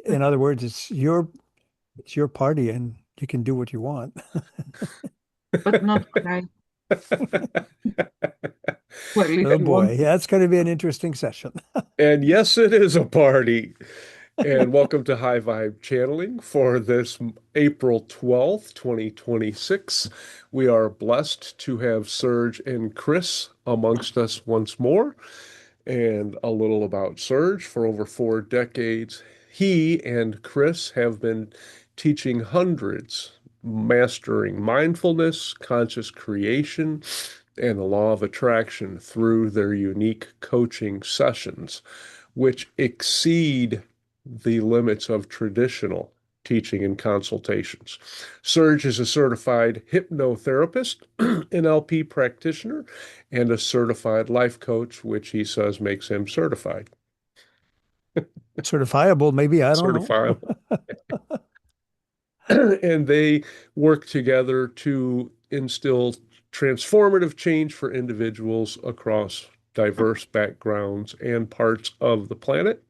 In other words, it's your party and you can do what you want. but not cry while Oh you boy, want yeah, to. that's going to be an interesting session. And yes, it is a party. And welcome to High Vibe Channeling for this April 12th, 2026. We are blessed to have Serge and Kris amongst us once more. And a little about Serge. For over 4 decades, he and Kris have been teaching hundreds, mastering mindfulness, conscious creation, and the law of attraction through their unique coaching sessions, which exceed the limits of traditional teaching and consultations. Serge is a certified hypnotherapist, NLP practitioner, and a certified life coach, which he says makes him certified. Certifiable, maybe, I don't know. Certifiable. And they work together to instill transformative change for individuals across diverse backgrounds and parts of the planet,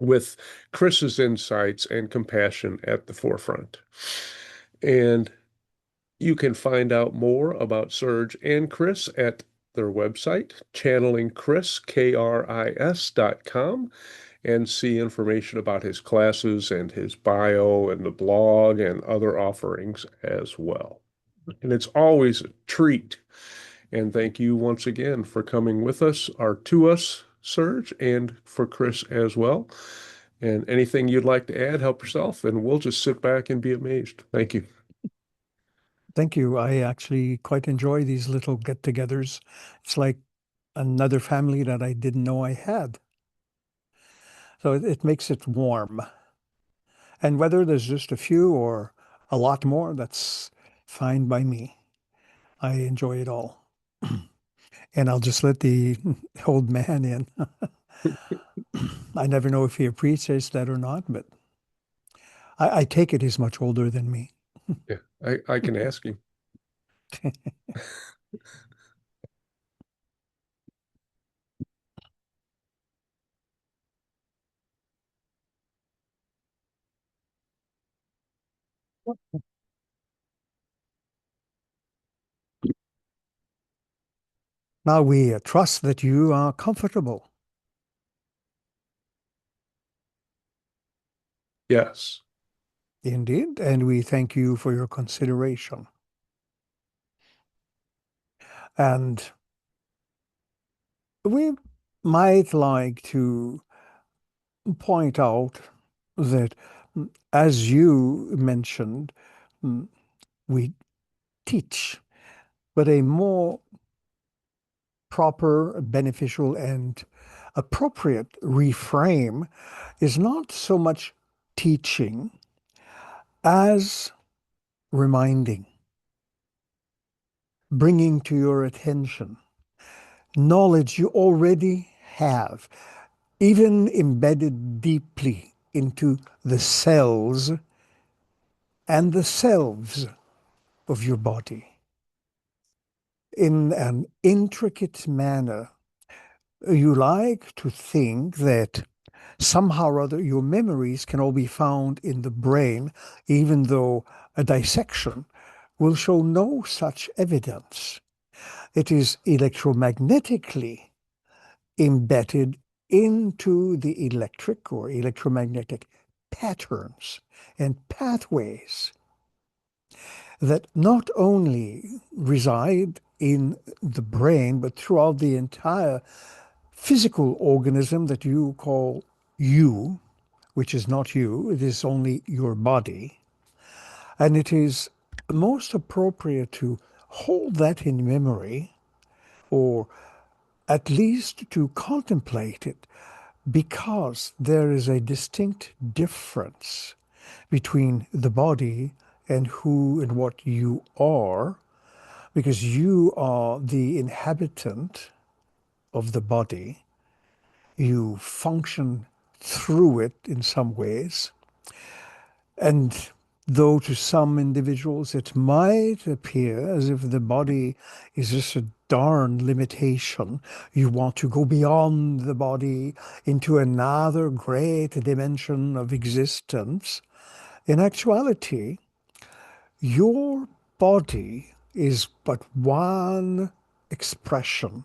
with Kris's insights and compassion at the forefront. And you can find out more about Serge and Kris at their website, channelingkris, KRIS.com, and see information about his classes and his bio and the blog and other offerings as well. And it's always a treat. And thank you once again for coming with us, or to us, Serge, and for Kris as well. And anything you'd like to add, help yourself, and we'll just sit back and be amazed. Thank you. Thank you. I actually quite enjoy these little get-togethers. It's like another family that I didn't know I had. So it makes it warm. And whether there's just a few or a lot more, that's fine by me. I enjoy it all. And I'll just let the old man in. I never know if he appreciates that or not, but I take it he's much older than me. Yeah, I can ask you. Now we trust that you are comfortable. Yes. Indeed. And we thank you for your consideration. And we might like to point out that, as you mentioned, mm, we teach, but a more proper, beneficial, and appropriate reframe is not so much teaching as reminding, bringing to your attention knowledge you already have, even embedded deeply into the cells and the selves of your body in an intricate manner. You like to think that somehow or other your memories can all be found in the brain, even though a dissection will show no such evidence. It is electromagnetically embedded into the electric or electromagnetic patterns and pathways that not only reside in the brain, but throughout the entire physical organism that you call you, which is not you, it is only your body. And it is most appropriate to hold that in memory, or at least to contemplate it, because there is a distinct difference between the body and who and what you are, because you are the inhabitant of the body. You function through it in some ways. And though to some individuals it might appear as if the body is just a darn limitation. You want to go beyond the body into another great dimension of existence. In actuality, your body is but one expression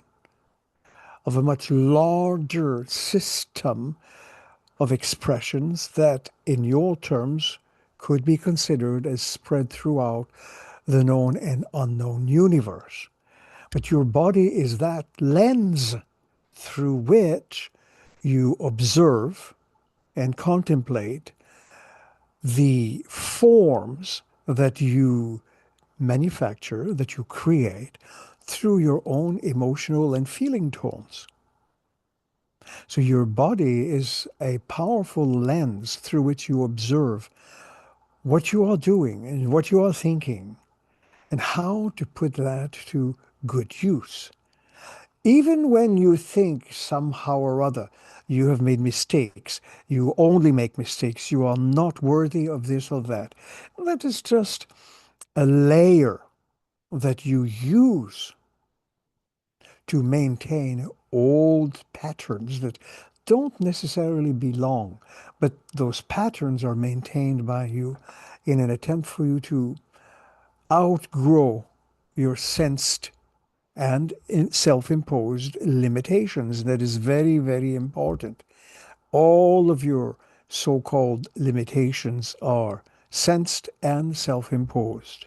of a much larger system of expressions that, in your terms, could be considered as spread throughout the known and unknown universe. But your body is that lens through which you observe and contemplate the forms that you manufacture, that you create through your own emotional and feeling tones. So your body is a powerful lens through which you observe what you are doing and what you are thinking and how to put that to good use. Even when you think somehow or other you have made mistakes, you only make mistakes, you are not worthy of this or that. That is just a layer that you use to maintain old patterns that don't necessarily belong, but those patterns are maintained by you in an attempt for you to outgrow your sensed and self-imposed limitations. That is very, very important. All of your so-called limitations are sensed and self-imposed.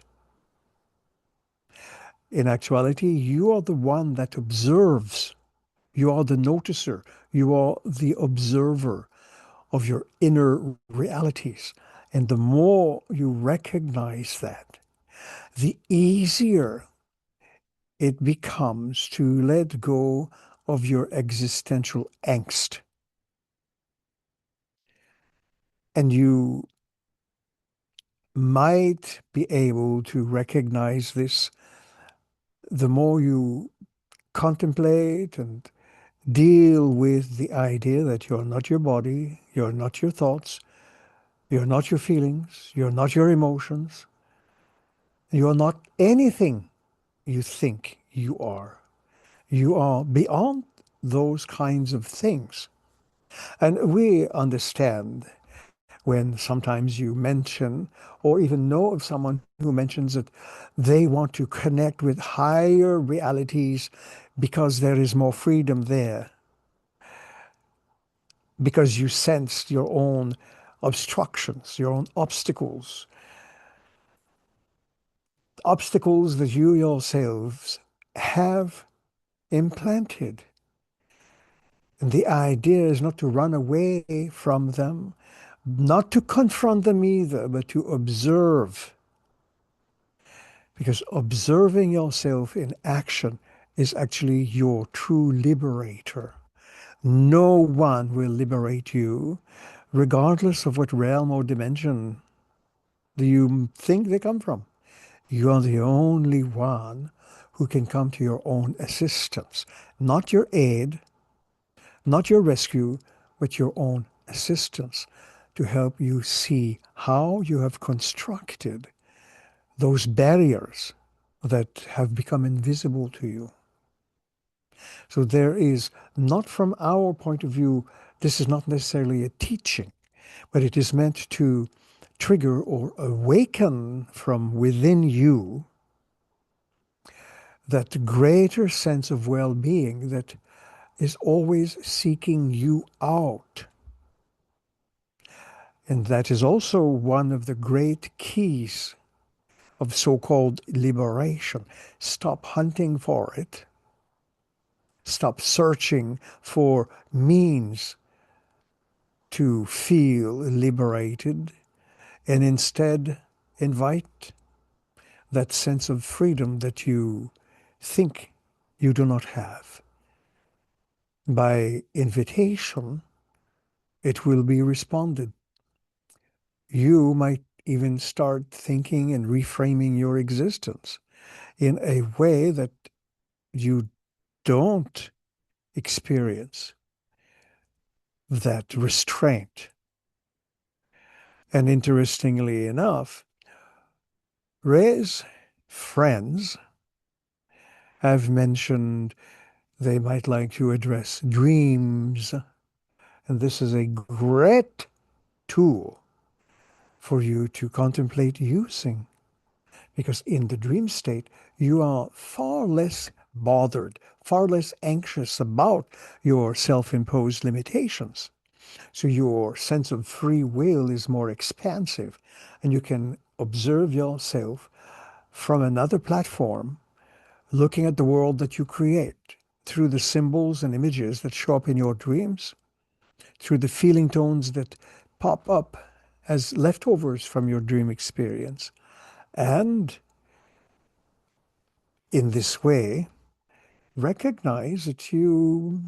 In actuality, you are the one that observes. You are the noticer. You are the observer of your inner realities. And the more you recognize that, the easier it becomes to let go of your existential angst. And you might be able to recognize this the more you contemplate and deal with the idea that you're not your body, you're not your thoughts, you're not your feelings, you're not your emotions, you're not anything you think you are. You are beyond those kinds of things. And we understand when sometimes you mention or even know of someone who mentions that they want to connect with higher realities because there is more freedom there, because you sensed your own obstructions, your own obstacles that you yourselves have implanted. And the idea is not to run away from them, not to confront them either, but to observe. Because observing yourself in action is actually your true liberator. No one will liberate you, regardless of what realm or dimension do you think they come from. You are the only one who can come to your own assistance, not your aid, not your rescue, but your own assistance to help you see how you have constructed those barriers that have become invisible to you. So there is not, from our point of view, this is not necessarily a teaching, but it is meant to trigger or awaken from within you that greater sense of well-being that is always seeking you out. And that is also one of the great keys of so-called liberation. Stop hunting for it. Stop searching for means to feel liberated, and instead invite that sense of freedom that you think you do not have. By invitation, it will be responded. You might even start thinking and reframing your existence in a way that you don't experience that restraint. And interestingly enough, Ray's friends have mentioned they might like to address dreams. And this is a great tool for you to contemplate using. Because in the dream state, you are far less bothered, far less anxious about your self-imposed limitations. So your sense of free will is more expansive, and you can observe yourself from another platform, looking at the world that you create through the symbols and images that show up in your dreams, through the feeling tones that pop up as leftovers from your dream experience. And in this way, recognize that you,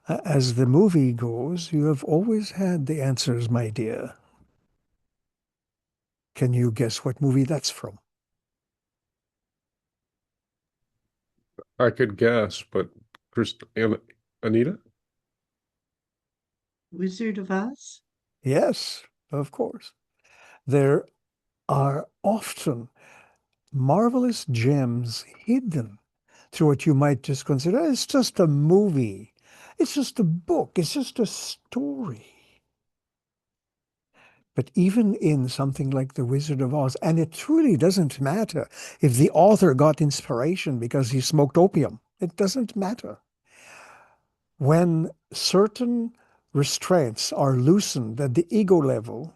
as the movie goes, you have always had the answers, my dear. Can you guess what movie that's from? I could guess, but Anita? Wizard of Oz? Yes, of course. There are often marvelous gems hidden through what you might just consider it's just a movie. It's just a book. It's just a story. But even in something like The Wizard of Oz, and it truly doesn't matter if the author got inspiration because he smoked opium. It doesn't matter. When certain restraints are loosened at the ego level,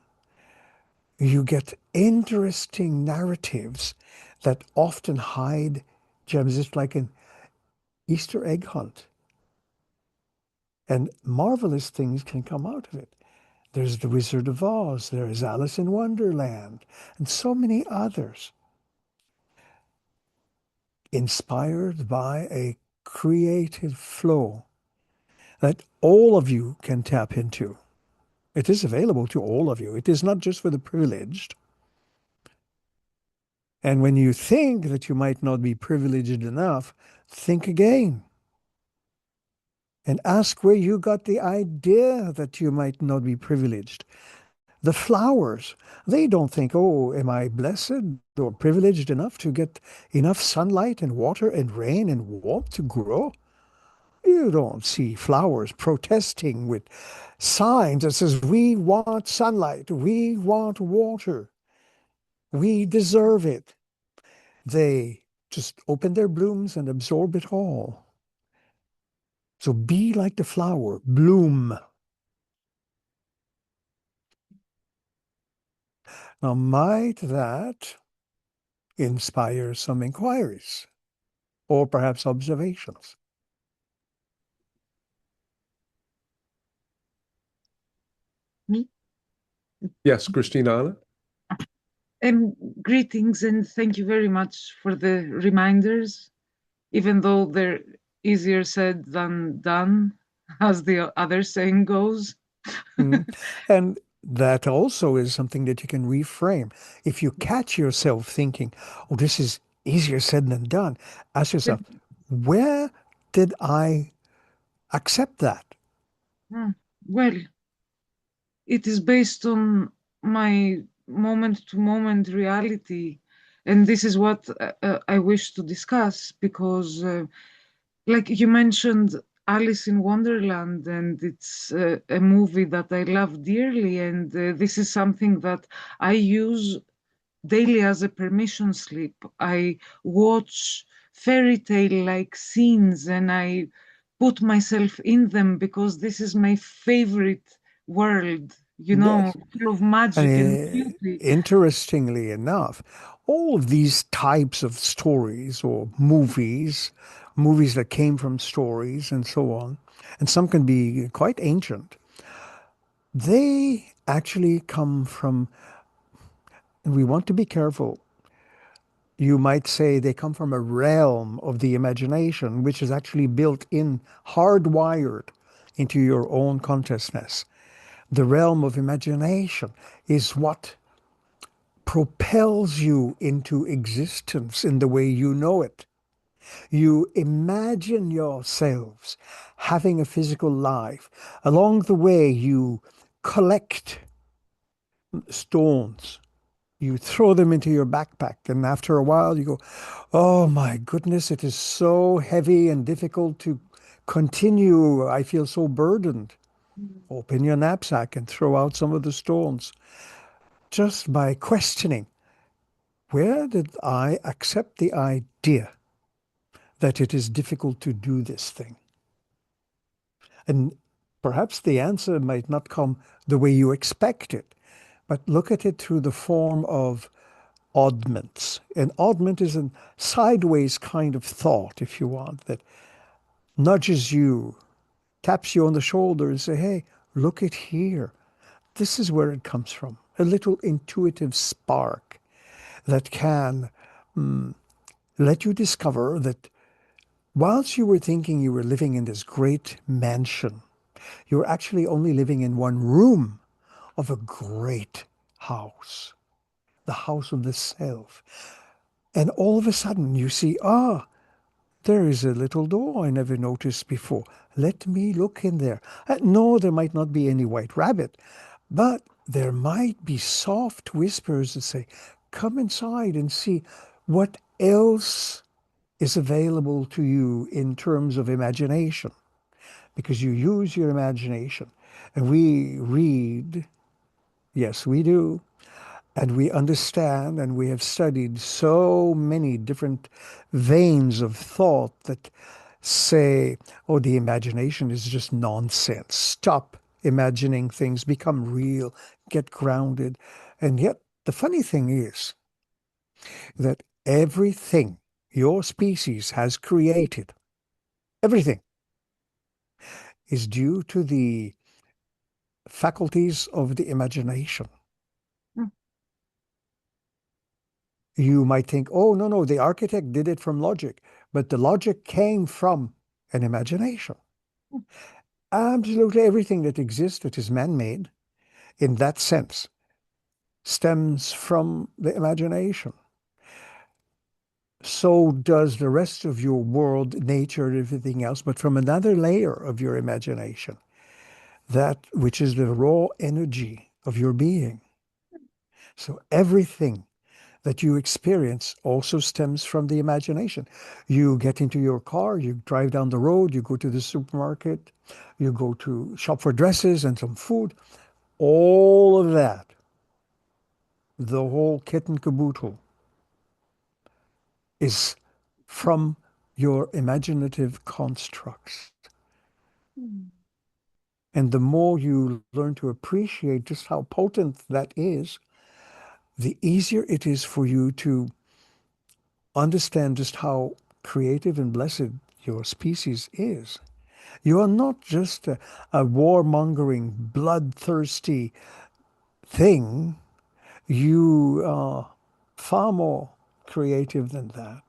you get interesting narratives that often hide gems. It's like an Easter egg hunt. And marvelous things can come out of it. There's The Wizard of Oz, there's Alice in Wonderland, and so many others, inspired by a creative flow that all of you can tap into. It is available to all of you. It is not just for the privileged. And when you think that you might not be privileged enough, think again and ask where you got the idea that you might not be privileged. The flowers, they don't think, oh, am I blessed or privileged enough to get enough sunlight and water and rain and warmth to grow? You don't see flowers protesting with signs that says, we want sunlight, we want water, we deserve it. They just open their blooms and absorb it all. So be like the flower, bloom. Now, might that inspire some inquiries or perhaps observations? Me? Yes, Christina. Greetings and thank you very much for the reminders, even though they're easier said than done, as the other saying goes. Mm. And that also is something that you can reframe. If you catch yourself thinking, oh, this is easier said than done, ask yourself, where did I accept that? Well, it is based on my moment to moment reality. And this is what I wish to discuss because, like you mentioned, Alice in Wonderland, and it's a movie that I love dearly. And this is something that I use daily as a permission slip. I watch fairy tale like scenes and I put myself in them because this is my favorite world, Yes. full of magic and And beauty. interestingly enough, all of these types of stories or movies that came from stories and so on, and some can be quite ancient, they actually come from, and we want to be careful. You might say they come from a realm of the imagination, which is actually built in, hardwired into your own consciousness. The realm of imagination is what propels you into existence in the way you know it. You imagine yourselves having a physical life. Along the way, you collect stones You throw them into your backpack, and after a while, you go, "Oh my goodness, it is so heavy and difficult to continue. I feel so burdened." Open your knapsack and throw out some of the stones just by questioning, where did I accept the idea that it is difficult to do this thing? And perhaps the answer might not come the way you expect it, but look at it through the form of oddments. An oddment is a sideways kind of thought, if you want, that nudges you, taps you on the shoulder and say, hey, look at here. This is where it comes from. A little intuitive spark that can let you discover that whilst you were thinking you were living in this great mansion, you were actually only living in one room of a great house, the house of the self. And all of a sudden you see, there is a little door I never noticed before. Let me look in there. No, there might not be any white rabbit, but there might be soft whispers that say, come inside and see what else is available to you in terms of imagination, because you use your imagination. And we read, yes, we do, and we understand, and we have studied so many different veins of thought that say, oh, the imagination is just nonsense. Stop imagining things, become real, get grounded. And yet, the funny thing is that everything your species has created, everything, is due to the faculties of the imagination. Mm. You might think, oh, no, no, the architect did it from logic, but the logic came from an imagination. Absolutely everything that exists that is man-made in that sense stems from the imagination. So does the rest of your world, nature, and everything else, but from another layer of your imagination, that which is the raw energy of your being. So everything that you experience also stems from the imagination. You get into your car, you drive down the road, you go to the supermarket, you go to shop for dresses and some food. All of that, the whole kit and caboodle, is from your imaginative constructs. Mm. And the more you learn to appreciate just how potent that is, the easier it is for you to understand just how creative and blessed your species is. You are not just a warmongering, bloodthirsty thing. You are far more creative than that.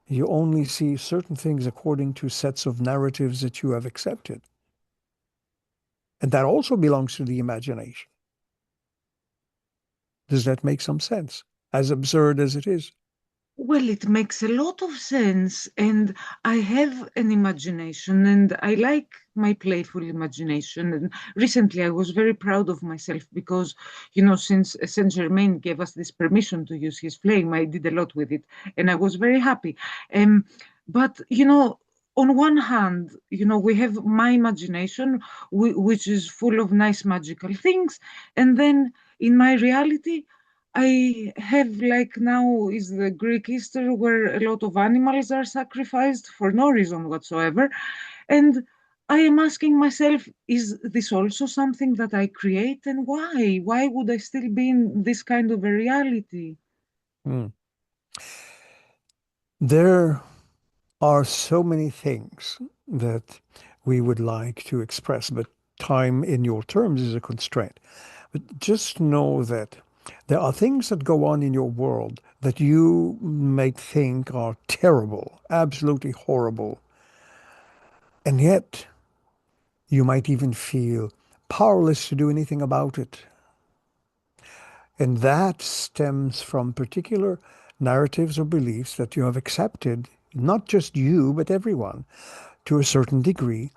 You only see certain things according to sets of narratives that you have accepted. And that also belongs to the imagination. Does that make some sense? As absurd as it is. Well, it makes a lot of sense, and I have an imagination, and I like my playful imagination. And recently, I was very proud of myself because, since Saint Germain gave us this permission to use his flame, I did a lot with it, and I was very happy. But on one hand, we have my imagination, which is full of nice magical things, and then in my reality, I have like now is the Greek Easter where a lot of animals are sacrificed for no reason whatsoever. And I am asking myself, is this also something that I create and why? Why would I still be in this kind of a reality? Mm. There are so many things that we would like to express, but time in your terms is a constraint. But just know that there are things that go on in your world that you might think are terrible, absolutely horrible. And yet you might even feel powerless to do anything about it. And that stems from particular narratives or beliefs that you have accepted, not just you, but everyone, to a certain degree,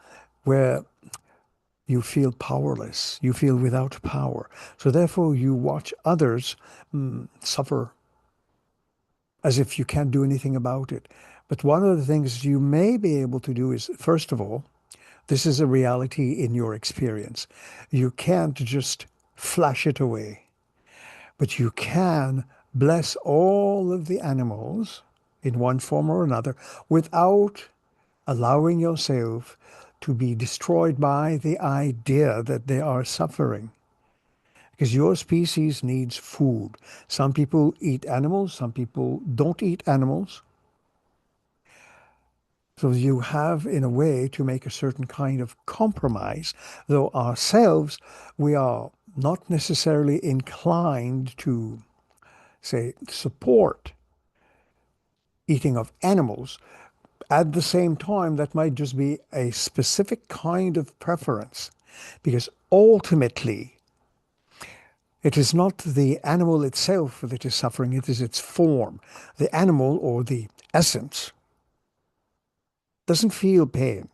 where You feel powerless. You feel without power. So therefore, you watch others suffer as if you can't do anything about it. But one of the things you may be able to do is, first of all, this is a reality in your experience. You can't just flash it away, but you can bless all of the animals in one form or another without allowing yourself to be destroyed by the idea that they are suffering. Because your species needs food. Some people eat animals, some people don't eat animals. So you have, in a way, to make a certain kind of compromise, though ourselves, we are not necessarily inclined to, say, support eating of animals. At the same time, that might just be a specific kind of preference, because ultimately, it is not the animal itself that is suffering, it is its form. The animal or the essence doesn't feel pain,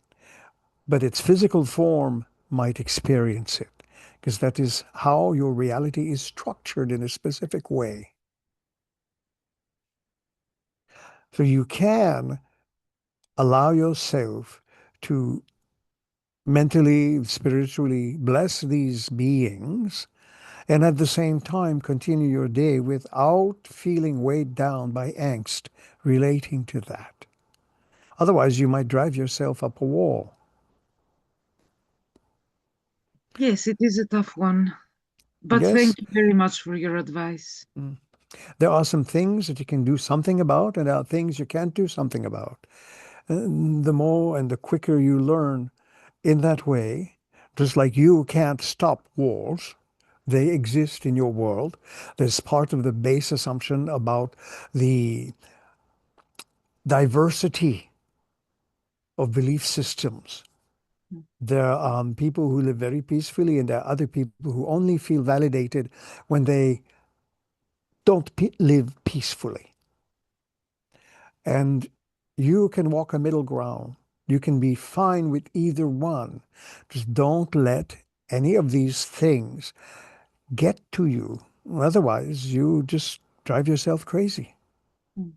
but its physical form might experience it, because that is how your reality is structured in a specific way. So you can allow yourself to mentally, spiritually bless these beings, and at the same time continue your day without feeling weighed down by angst relating to that. Otherwise, you might drive yourself up a wall. Yes, it is a tough one. But Yes, thank you very much for your advice. there are some things that you can do something about, and there are things you can't do something about. The more and the quicker you learn in that way, just like you can't stop walls, they exist in your world. There's part of the base assumption about the diversity of belief systems. There are people who live very peacefully, and there are other people who only feel validated when they don't live peacefully. And you can walk a middle ground. You can be fine with either one. Just don't let any of these things get to you. Otherwise, you just drive yourself crazy. Mm.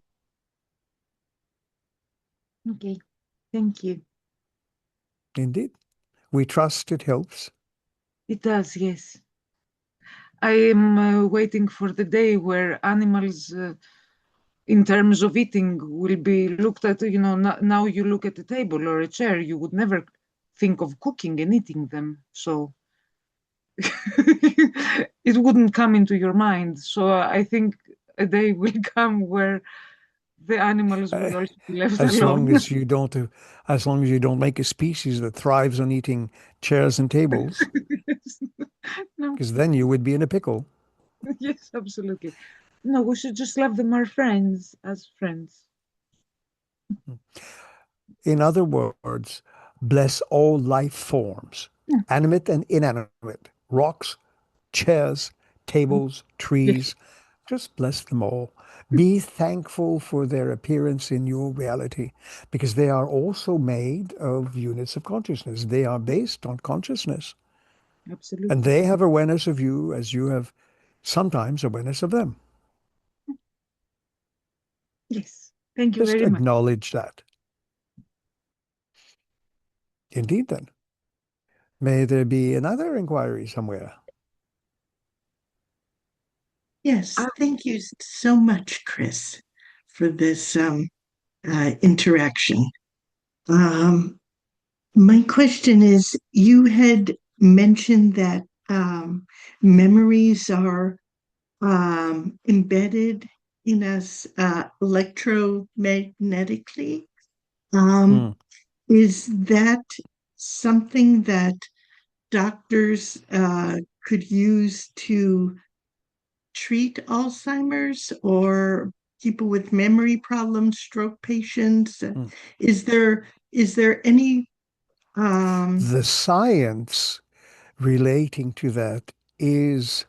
Okay, thank you. Indeed. We trust it helps. It does, yes. I am waiting for the day where animals, in terms of eating, will be looked at. Now you look at a table or a chair, you would never think of cooking and eating them. So it wouldn't come into your mind. So I think a day will come where the animals Uh, will also be left as alone. long as you don't, as long as you don't make a species that thrives on eating chairs and tables, No, because then you would be in a pickle. yes, absolutely. No, we should just love them as friends. In other words, bless all life forms, Hmm. animate and inanimate, rocks, chairs, tables, Yes, trees. Just bless them all. Be thankful for their appearance in your reality because they are also made of units of consciousness. They are based on consciousness. And absolutely. they have awareness of you as you have sometimes awareness of them. Yes, thank you Just very much. acknowledge that. Indeed, then. May there be another inquiry somewhere. Yes, Ah, thank you so much, Kris, for this interaction. Um, my question is, you had mentioned that memories are embedded in us electromagnetically. Um, Hmm. is that something that doctors could use to treat Alzheimer's or people with memory problems, stroke patients? Hmm. Is there any um, The science relating to that is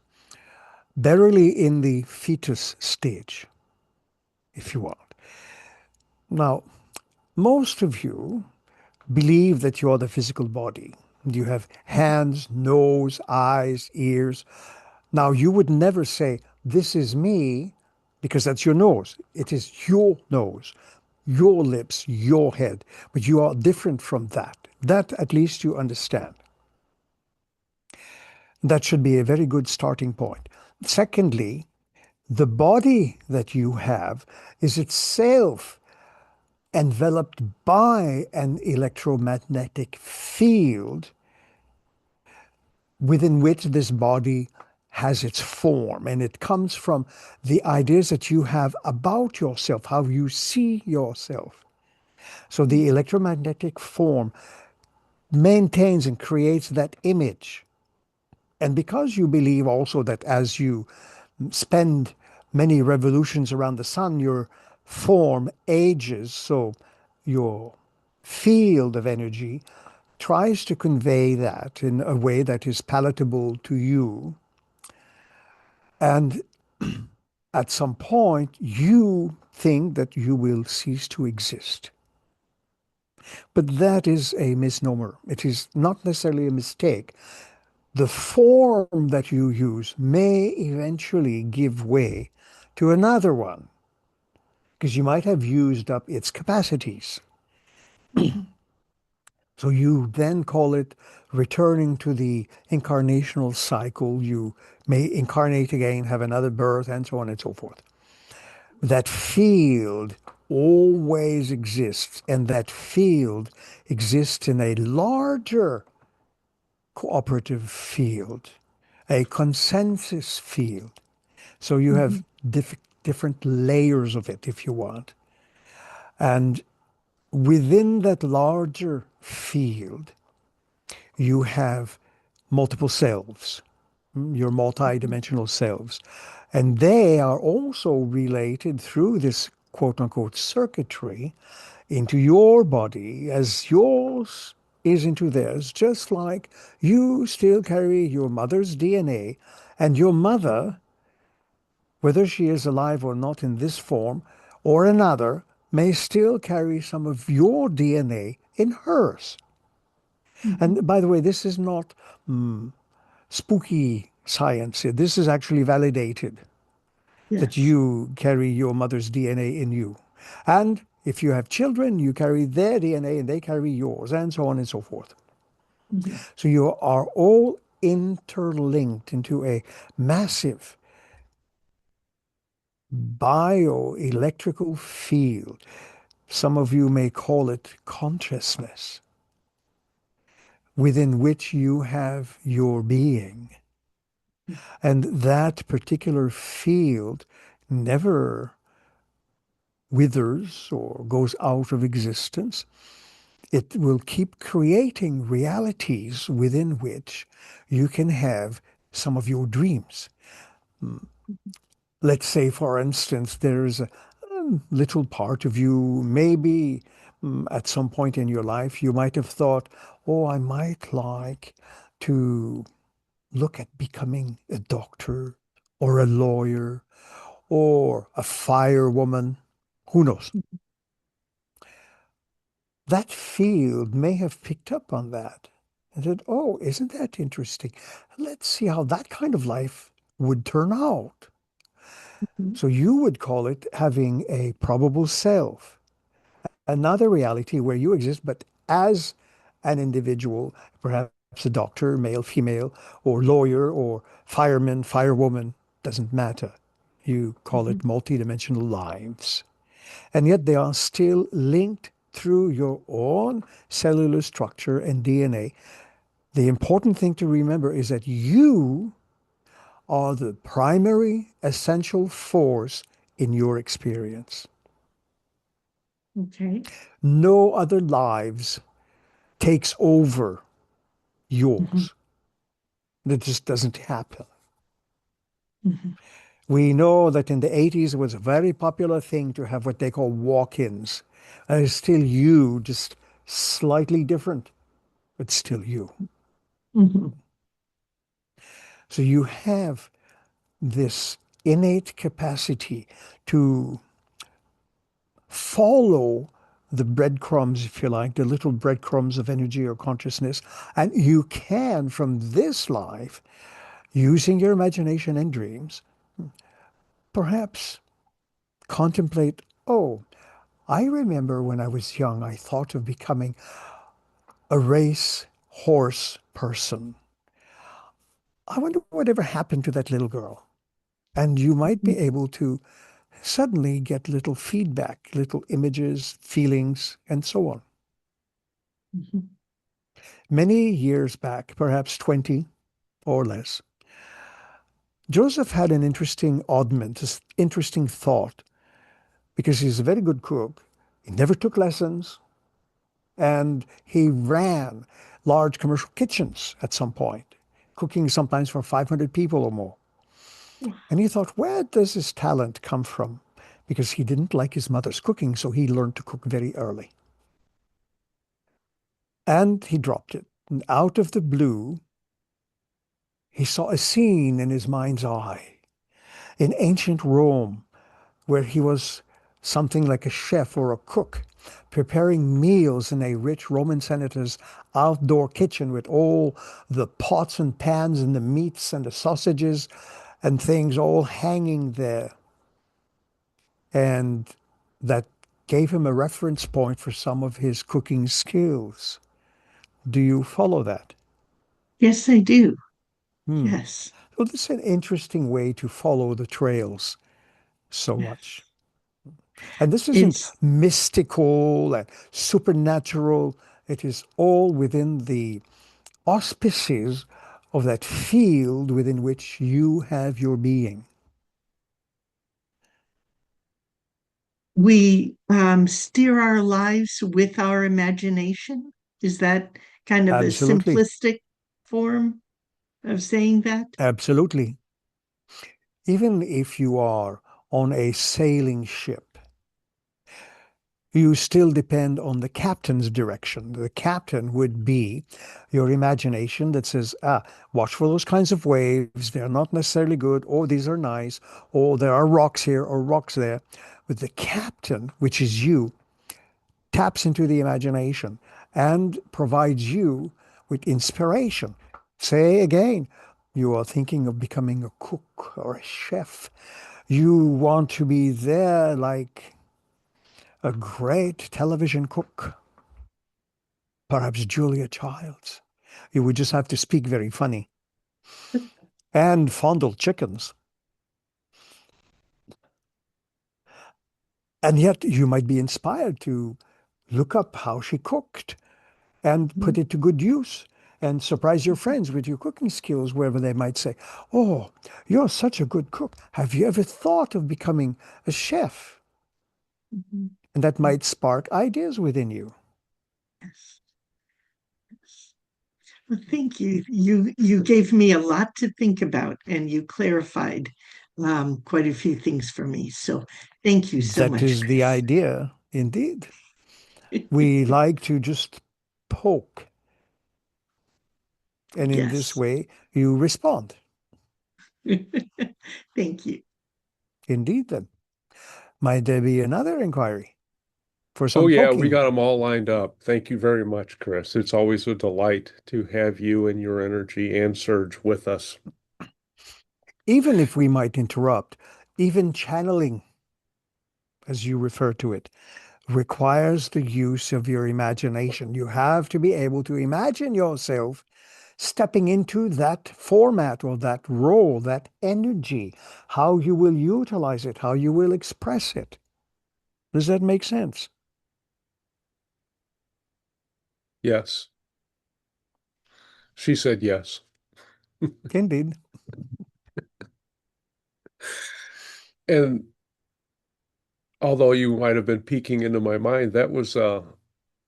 barely in the fetus stage, if you want. Now, most of you believe that you are the physical body. You have hands, nose, eyes, ears. Now, you would never say, this is me, because that's your nose. It is your nose, your lips, your head. But you are different from that. That at least you understand. That should be a very good starting point. Secondly, the body that you have is itself enveloped by an electromagnetic field within which this body has its form. And it comes from the ideas that you have about yourself, how you see yourself. So the electromagnetic form maintains and creates that image. And because you believe also that as you spend many revolutions around the sun, your form ages, so your field of energy tries to convey that in a way that is palatable to you. And at some point, you think that you will cease to exist. But that is a misnomer. It is not necessarily a mistake. The form that you use may eventually give way to another one, because you might have used up its capacities. So you then call it returning to the incarnational cycle. You may incarnate again, have another birth, and so on and so forth. That field always exists, and that field exists in a larger cooperative field, a consensus field. So you have different layers of it, if you want. And within that larger field, you have multiple selves, your multidimensional selves. And they are also related through this quote unquote circuitry into your body as yours is into theirs, just like you still carry your mother's DNA, and your mother, whether she is alive or not in this form or another, may still carry some of your DNA in hers. And by the way, this is not spooky science. This is actually validated that Yes. you carry your mother's DNA in you. And if you have children, you carry their DNA and they carry yours, and so on and so forth. Mhm. So you are all interlinked into a massive bioelectrical field. Some of you may call it consciousness, within which you have your being. And that particular field never withers or goes out of existence. It will keep creating realities within which you can have some of your dreams. Let's say, for instance, there's a little part of you, maybe at some point in your life, you might have thought, oh, I might like to look at becoming a doctor or a lawyer or a firewoman. Who knows? That field may have picked up on that and said, oh, isn't that interesting? Let's see how that kind of life would turn out. Mhm. So you would call it having a probable self, another reality where you exist, but as an individual, perhaps a doctor, male, female, or lawyer, or fireman, firewoman, doesn't matter. You call it Mhm. multidimensional lives. And yet they are still linked through your own cellular structure and DNA. The important thing to remember is that you are the primary essential force in your experience. Okay. No other lives takes over Mhm. yours. That just doesn't happen. Mhm. We know that in the 80s, it was a very popular thing to have what they call walk-ins. And it's still you, just slightly different, but still you. Mhm. So you have this innate capacity to follow the breadcrumbs, if you like, the little breadcrumbs of energy or consciousness. And you can, from this life, using your imagination and dreams, perhaps contemplate, oh, I remember when I was young, I thought of becoming a race horse person. I wonder whatever happened to that little girl. And you might be able to suddenly get little feedback, little images, feelings, and so on. Mhm. Many years back, perhaps 20 or less, Joseph had an interesting oddment, this interesting thought, because he's a very good cook. He never took lessons, and he ran large commercial kitchens at some point, cooking sometimes for 500 people or more. And he thought, where does his talent come from? Because he didn't like his mother's cooking, so he learned to cook very early. And he dropped it. And out of the blue, he saw a scene in his mind's eye in ancient Rome where he was something like a chef or a cook, preparing meals in a rich Roman senator's outdoor kitchen with all the pots and pans and the meats and the sausages and things all hanging there. And that gave him a reference point for some of his cooking skills. Do you follow that? Yes, I do. Hmm. Yes. So this is an interesting way to follow the trails so much. And this isn't It's mystical and supernatural. It is all within the auspices of that field within which you have your being. we steer our lives with our imagination. Is that kind of a Absolutely. simplistic form of saying that? Absolutely. Even if you are on a sailing ship, you still depend on the captain's direction. The captain would be your imagination that says, watch for those kinds of waves. They're not necessarily good, or these are nice, or there are rocks here or rocks there. But the captain, which is you, taps into the imagination and provides you with inspiration. Say again, you are thinking of becoming a cook or a chef. You want to be there like a great television cook, perhaps Julia Childs. You would just have to speak very funny and fondle chickens. And yet you might be inspired to look up how she cooked and put it to good use and surprise your friends with your cooking skills, wherever they might say, oh, you're such a good cook. Have you ever thought of becoming a chef? Mhm. And that might spark ideas within you. Yes. Yes. Well, thank you. You gave me a lot to think about, and you clarified quite a few things for me. So thank you so That much, is the Kris. idea, indeed. We like to just poke, and in this Yes. way, you respond. Thank you. Indeed, then. Might there be another inquiry for Oh, some yeah, we poking? got them all lined up. Thank you very much, Kris. It's always a delight to have you and your energy and Serge with us. Even if we might interrupt, even channeling, as you refer to it, requires the use of your imagination. You have to be able to imagine yourself stepping into that format or that role, that energy, how you will utilize it, how you will express it. Does that make sense? Yes, she said yes. Indeed. And although you might have been peeking into my mind, that was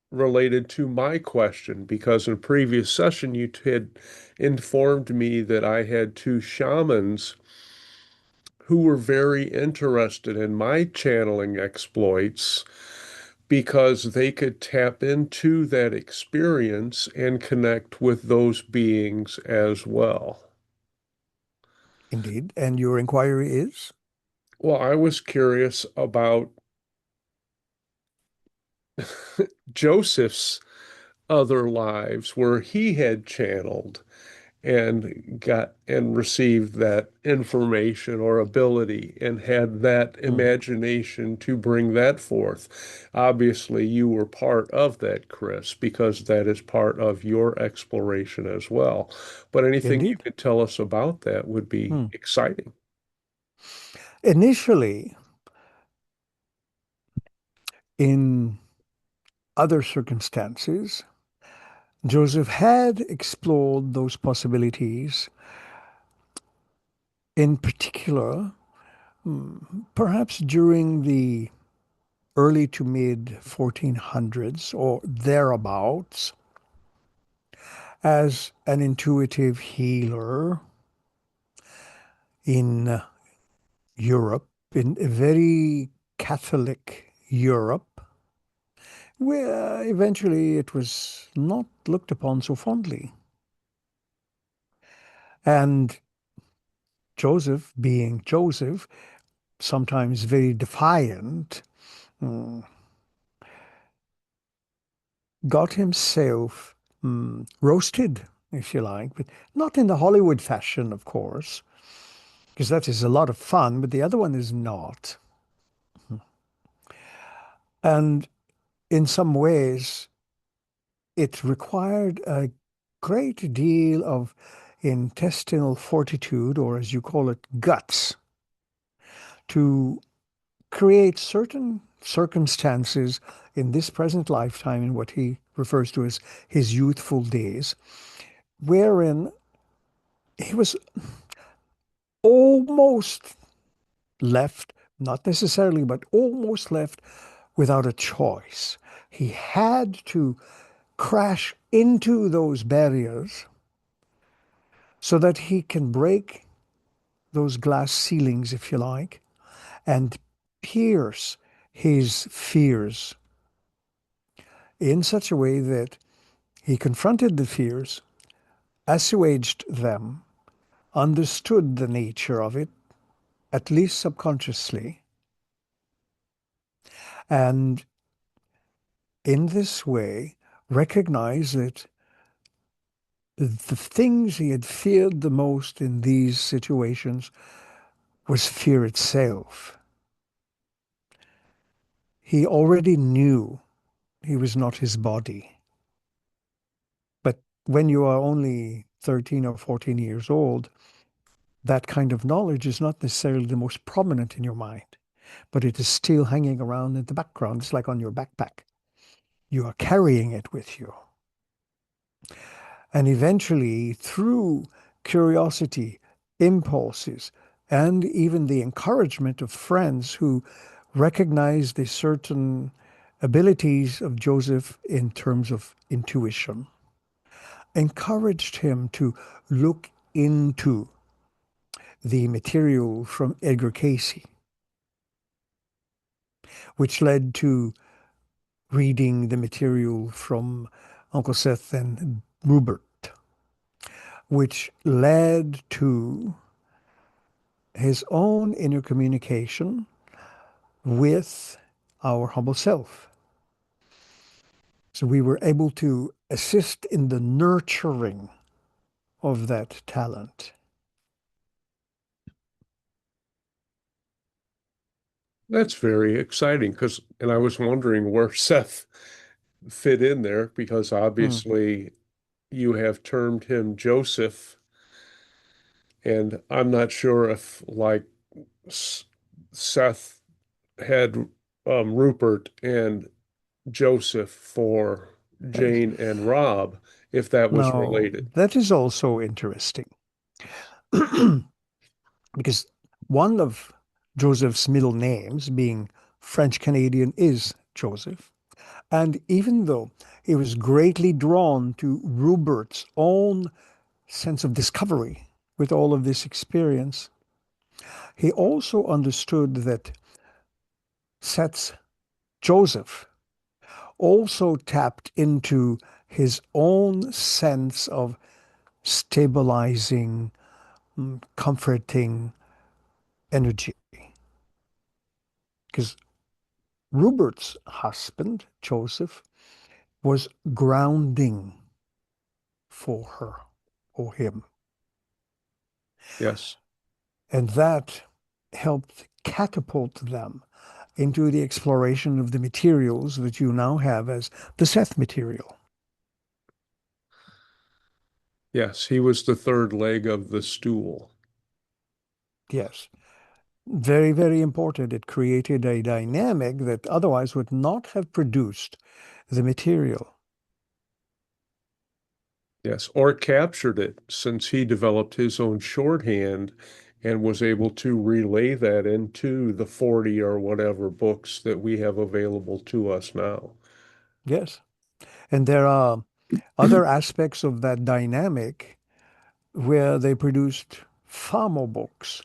related to my question because in a previous session you had informed me that I had two shamans who were very interested in my channeling exploits because they could tap into that experience and connect with those beings as well. Indeed. And your inquiry is? Well, I was curious about Joseph's other lives where he had channeled and got and received that information or ability and had that Hmm. imagination to bring that forth. Obviously, you were part of that, Kris, because that is part of your exploration as well. But anything you Indeed. could tell us about that would be Hmm. exciting. Initially, in other circumstances, Joseph had explored those possibilities, in particular, perhaps during the early to mid 1400s or thereabouts, as an intuitive healer in Europe, in a very Catholic Europe, where eventually it was not looked upon so fondly. And Joseph, being Joseph, sometimes very defiant, mm, got himself roasted, if you like, but not in the Hollywood fashion, of course, because that is a lot of fun, but the other one is not. And in some ways, it required a great deal of intestinal fortitude, or as you call it, guts, to create certain circumstances in this present lifetime, in what he refers to as his youthful days, wherein he was almost left, not necessarily, but almost left without a choice. He had to crash into those barriers so that he can break those glass ceilings, if you like, and pierce his fears in such a way that he confronted the fears, assuaged them, understood the nature of it, at least subconsciously, and in this way recognized that the things he had feared the most in these situations was fear itself. He already knew he was not his body. But when you are only 13 or 14 years old, that kind of knowledge is not necessarily the most prominent in your mind, but it is still hanging around in the background. It's like on your backpack. You are carrying it with you. And eventually, through curiosity, impulses, and even the encouragement of friends who recognized the certain abilities of Joseph in terms of intuition, encouraged him to look into the material from Edgar Casey, which led to reading the material from Uncle Seth and Rupert, which led to his own inner communication with our humble self. So we were able to assist in the nurturing of that talent. That's very exciting because, and I was wondering where Seth fit in there because Hmm. obviously you have termed him Joseph, and I'm not sure if like S Seth had Rupert and Joseph for Yes. Jane and Rob, if that was Now, related. that is also interesting because one of Joseph's middle names, being French Canadian, is Joseph. And even though he was greatly drawn to Rupert's own sense of discovery with all of this experience, he also understood that Seth's Joseph also tapped into his own sense of stabilizing, comforting energy. Because Rupert's husband, Joseph, was grounding for her or him. Yes. And that helped catapult them into the exploration of the materials that you now have as the Seth material. Yes. He was the third leg of the stool. Yes. Very, very important. It created a dynamic that otherwise would not have produced the material. Yes. Or captured it, since he developed his own shorthand and was able to relay that into the 40 or whatever books that we have available to us now. Yes. And there are other aspects of that dynamic where they produced far more books,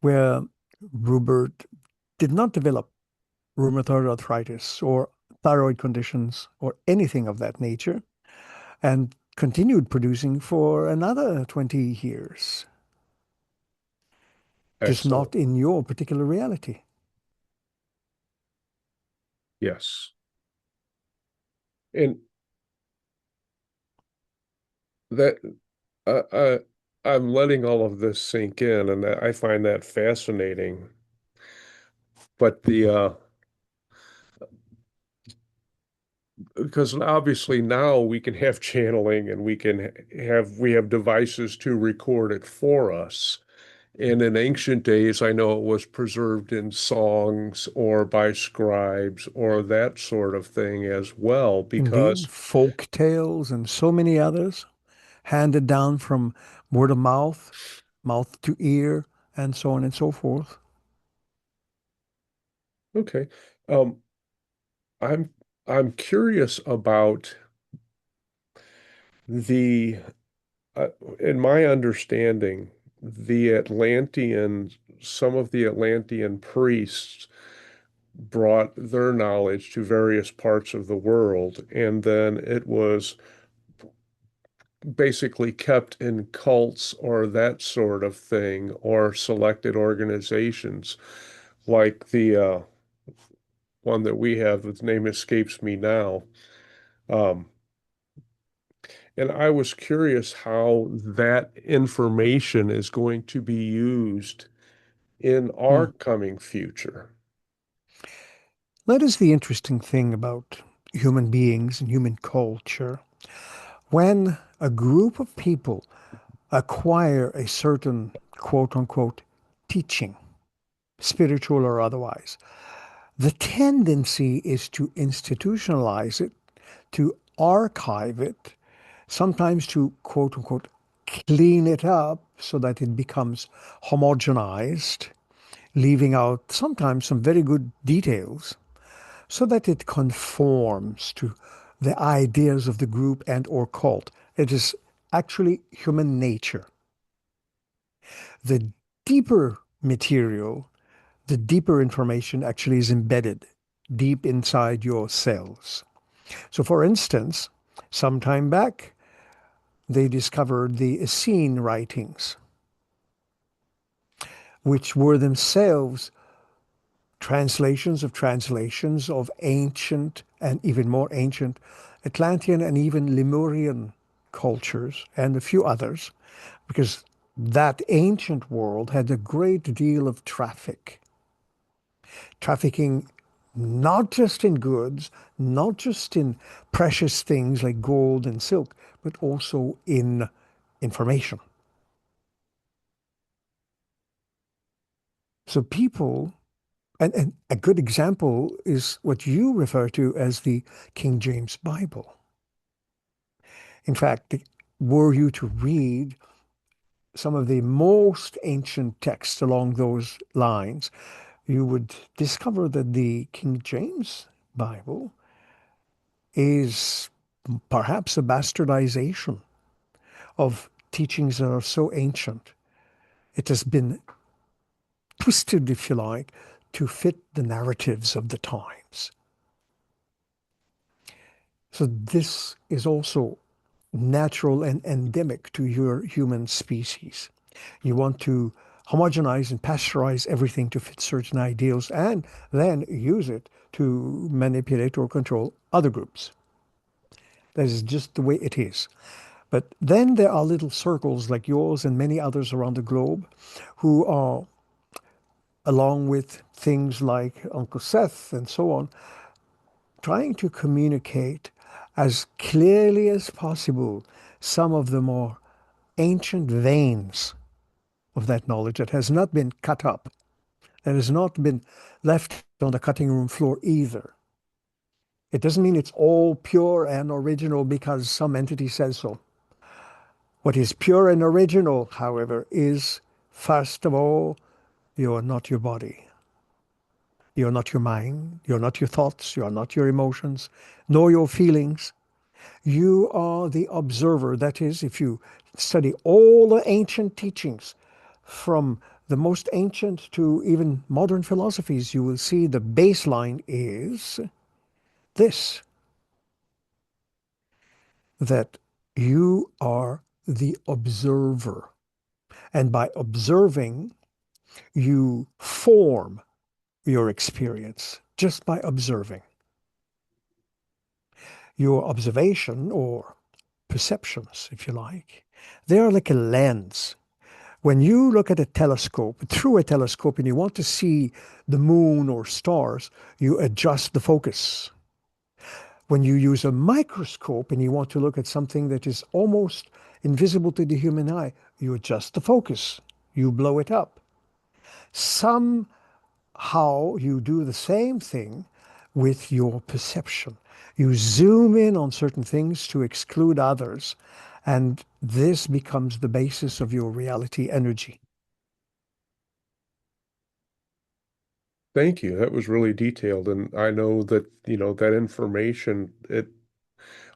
where Rupert did not develop rheumatoid arthritis or thyroid conditions or anything of that nature, and continued producing for another 20 years, just Excellent. not in your particular reality. Yes. And that uh, uh, I'm letting all of this sink in, and I find that fascinating. But because obviously now we can have channeling and we have devices to record it for us. And in ancient days, I know it was preserved in songs or by scribes or that sort of thing as well, Indeed, because, folk tales and so many others handed down from word of mouth, mouth to ear, and so on and so forth. okay, um, I'm I'm curious about the uh, in my understanding, the Atlantean, some of the Atlantean priests brought their knowledge to various parts of the world, and then it was basically kept in cults or that sort of thing, or selected organizations, like the one that we have, its name escapes me now. Um, and I was curious how that information is going to be used in our Hmm. coming future. That is the interesting thing about human beings and human culture. When a group of people acquire a certain quote unquote teaching, spiritual or otherwise, the tendency is to institutionalize it, to archive it, sometimes to quote unquote clean it up so that it becomes homogenized, leaving out sometimes some very good details so that it conforms to the ideas of the group and or cult. It is actually human nature. The deeper material, the deeper information actually is embedded deep inside your cells. So for instance, some time back, they discovered the Essene writings, which were themselves translations of ancient and even more ancient Atlantean and even Lemurian cultures and a few others, because that ancient world had a great deal of trafficking not just in goods, not just in precious things like gold and silk, but also in information. So people, and a good example is what you refer to as the King James Bible. In fact, were you to read some of the most ancient texts along those lines, you would discover that the King James Bible is perhaps a bastardization of teachings that are so ancient. It has been twisted, if you like, to fit the narratives of the times. So this is also natural and endemic to your human species. You want to homogenize and pasteurize everything to fit certain ideals, and then use it to manipulate or control other groups. That is just the way it is. But then there are little circles like yours and many others around the globe who are, along with things like Uncle Seth and so on, trying to communicate as clearly as possible some of the more ancient veins of that knowledge that has not been cut up, that has not been left on the cutting room floor either. It doesn't mean it's all pure and original because some entity says so. What is pure and original, however, is, first of all, you are not your body. You are not your mind. You are not your thoughts. You are not your emotions, nor your feelings. You are the observer. That is, if you study all the ancient teachings, from the most ancient to even modern philosophies, you will see the baseline is this, that you are the observer. And by observing, you form your experience just by observing. Your observation, or perceptions, if you like, they are like a lens. When you look at a telescope, through a telescope, and you want to see the moon or stars, you adjust the focus. When you use a microscope and you want to look at something that is almost invisible to the human eye, you adjust the focus. You blow it up. Somehow you do the same thing with your perception. You zoom in on certain things to exclude others, and this becomes the basis of your reality energy. Thank you. That was really detailed. And I know that, that information,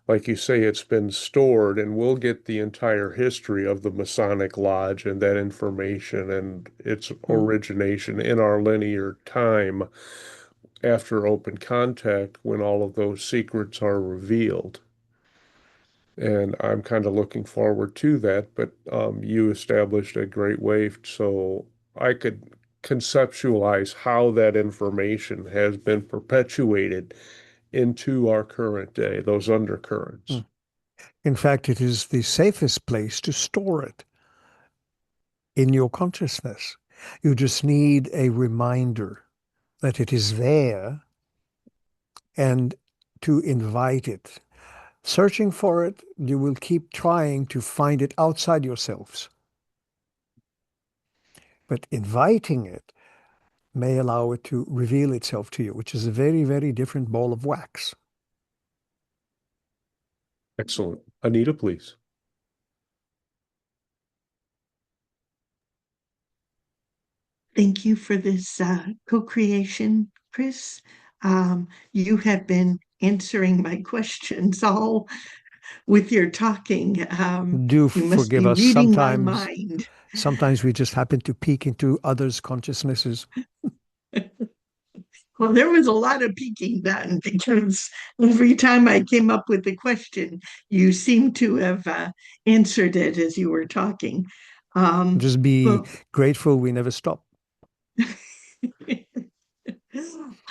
like you say, it's been stored, and we'll get the entire history of the Masonic Lodge and that information and its origination in our linear time after open contact, when all of those secrets are revealed. And I'm kind of looking forward to that, but you established a great way so I could conceptualize how that information has been perpetuated into our current day, those undercurrents. In fact, it is the safest place to store it in your consciousness. You just need a reminder that it is there and to invite it. Searching for it, you will keep trying to find it outside yourselves. But inviting it may allow it to reveal itself to you, which is a very, very different ball of wax. Excellent. Anita, please. Thank you for this co-creation, Kris. You have been answering my questions all with your talking. Do You must forgive be us. reading my mind. Sometimes we just happen to peek into others' consciousnesses. Well, there was a lot of peeking done because every time I came up with a question, you seemed to have answered it as you were talking. Just be But grateful we never stop.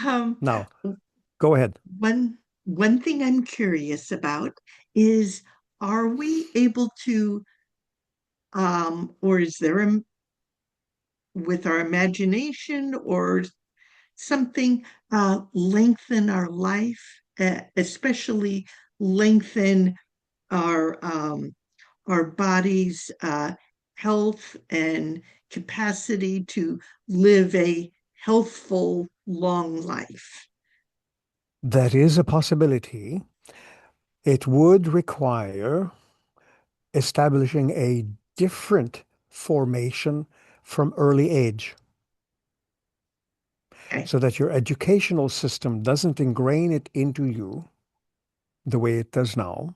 um, Now, go ahead. one thing I'm curious about is, are we able to, or is there with our imagination or something, lengthen our life, especially lengthen our body's health and capacity to live a healthful, long life? That is a possibility. It would require establishing a different formation from early age, Okay. so that your educational system doesn't ingrain it into you the way it does now,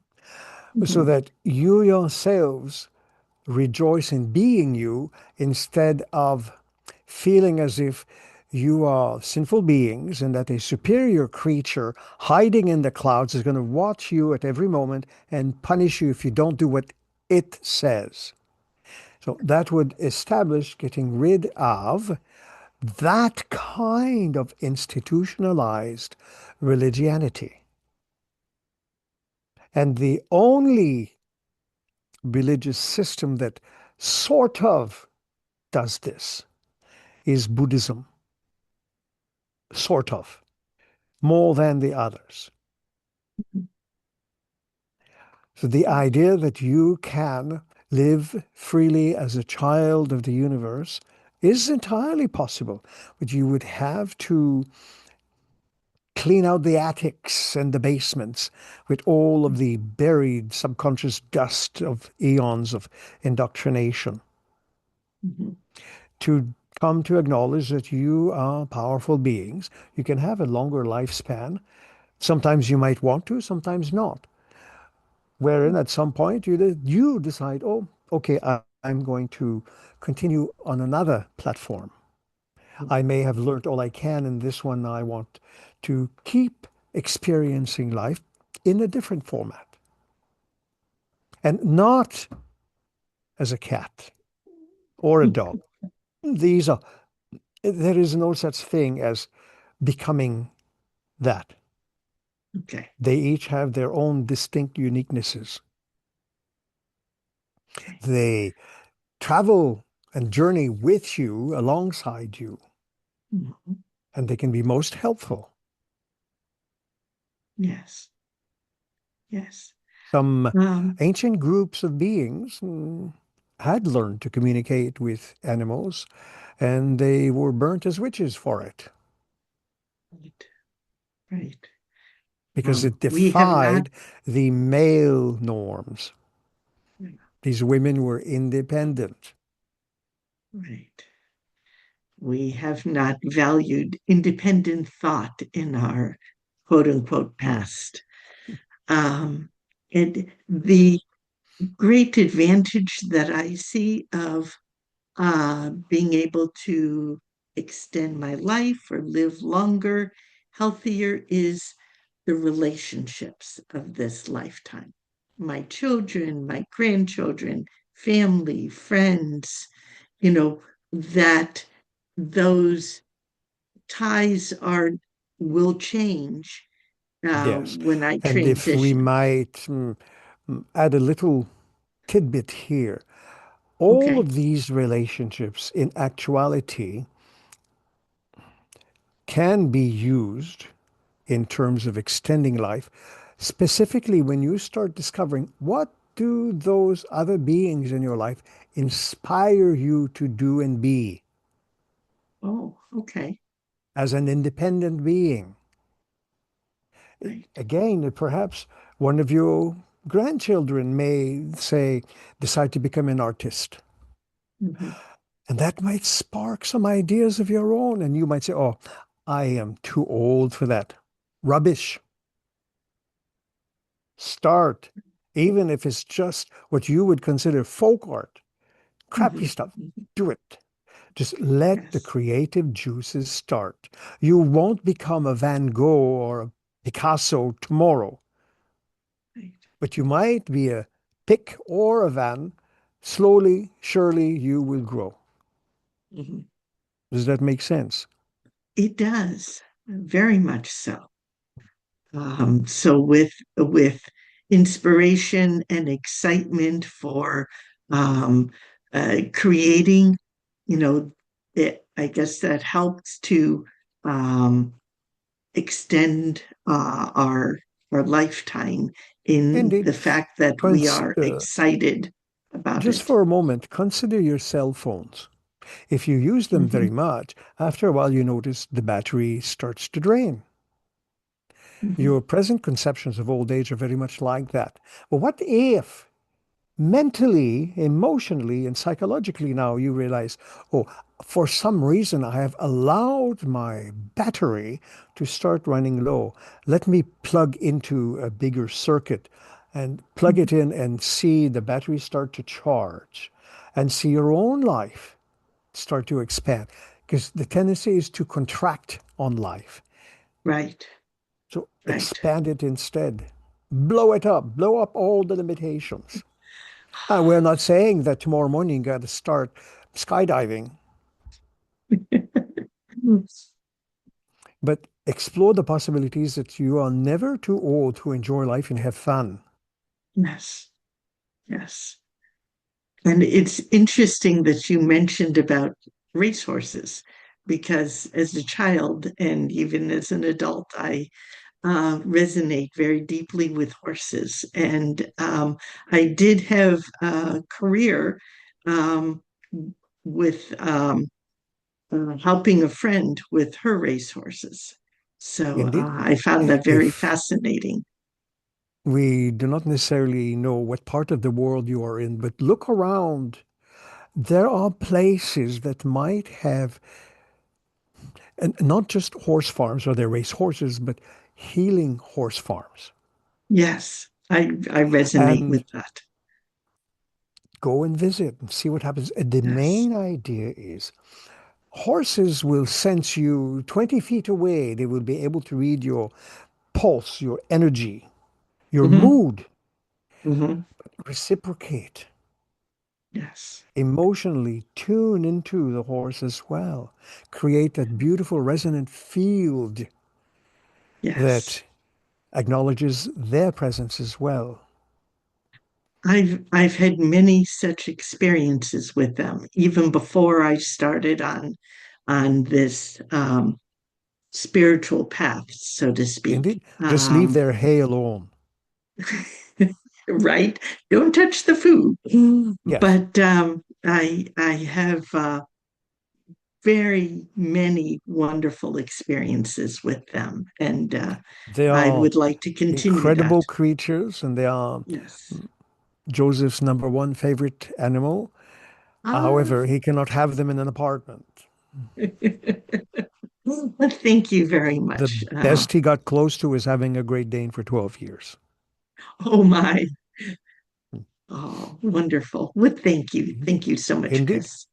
so Mhm. that you yourselves rejoice in being you instead of feeling as if you are sinful beings and that a superior creature hiding in the clouds is going to watch you at every moment and punish you if you don't do what it says. So that would establish getting rid of that kind of institutionalized religiosity. And the only religious system that sort of does this is Buddhism, sort of, more than the others. So the idea that you can live freely as a child of the universe is entirely possible, but you would have to clean out the attics and the basements with all of the buried subconscious dust of eons of indoctrination Mhm. to come to acknowledge that you are powerful beings. You can have a longer lifespan. Sometimes you might want to, sometimes not. Wherein at some point you decide, oh, okay, I'm going to continue on another platform. I may have learned all I can in this one. I want to keep experiencing life in a different format and not as a cat or a dog. These are, there is no such thing as becoming that. Okay. They each have their own distinct uniquenesses. Okay. They travel and journey with you, alongside you, Mhm. and they can be most helpful. Yes. Yes. Some Um, ancient groups of beings had learned to communicate with animals, and they were burnt as witches for it right. Right. because it We have not. defied the male norms. These women were independent. Right. We have not valued independent thought in our quote unquote Hmm. past. Um, and the great advantage that I see of being able to extend my life or live longer, healthier, is the relationships of this lifetime. My children, my grandchildren, family, friends, that those ties will change Yes. when I And if we transition. might add a little tidbit here, all Okay. of these relationships in actuality can be used in terms of extending life, specifically when you start discovering what do those other beings in your life inspire you to do and be Oh, okay. as an independent being. Right. Again, perhaps one of your grandchildren may say, decide to become an artist. Mhm. And that might spark some ideas of your own. And you might say, oh, I am too old for that. Rubbish. Start, even if it's just what you would consider folk art, crappy Mhm. stuff. Mhm. Do it. Just let the Yes. creative juices start. You won't become a Van Gogh or a Picasso tomorrow, Right. but you might be a Pick or a Van. Slowly, surely you will grow. Mhm. Does that make sense? It does, very much so. So with inspiration and excitement for creating, I guess that helps to um, extend our lifetime in Indeed. the fact that we Cons- are uh, excited about just it. for a moment, consider your cell phones. If you use them very Mhm. much, after a while you notice the battery starts to drain. Mhm. Your present conceptions of old age are very much like that. But what if mentally, emotionally, and psychologically now you realize, oh, for some reason I have allowed my battery to start running low. Let me plug into a bigger circuit and plug Mhm. it in and see the battery start to charge and see your own life start to expand. Because the tendency is to contract on life. Right, So right. expand it instead. Blow it up, blow up all the limitations. We're not saying that tomorrow morning you got to start skydiving, but explore the possibilities that you are never too old to enjoy life and have fun. Yes, yes. And it's interesting that you mentioned about racehorses, because as a child and even as an adult, I resonate very deeply with horses. And I did have a career um, with helping a friend with her racehorses. So Indeed, I found that very if fascinating. we do not necessarily know what part of the world you are in, but look around. There are places that might have, and not just horse farms where they race horses, but healing horse farms. Yes, I resonate with And that. go and visit and see what happens. And the Yes. main idea is horses will sense you 20 feet away. They will be able to read your pulse, your energy, your Hmm. mood, Hmm. reciprocate, Yes. emotionally tune into the horse as well, create that beautiful resonant field Yes. that acknowledges their presence as well. I've had many such experiences with them, even before I started on this spiritual path, so to speak. Indeed, just leave their hay alone. Right? Don't touch the food. Yes, But I have very many wonderful experiences with them, and they I are would like to continue that. incredible creatures and they are Yes. Joseph's number one favorite animal. Ah, However, he cannot have them in an apartment. well, thank you very The much. best he got close to is having a Great Dane for 12 years. Oh my. Oh, wonderful. Well, thank you. Indeed. Thank you so much, Indeed. Kris.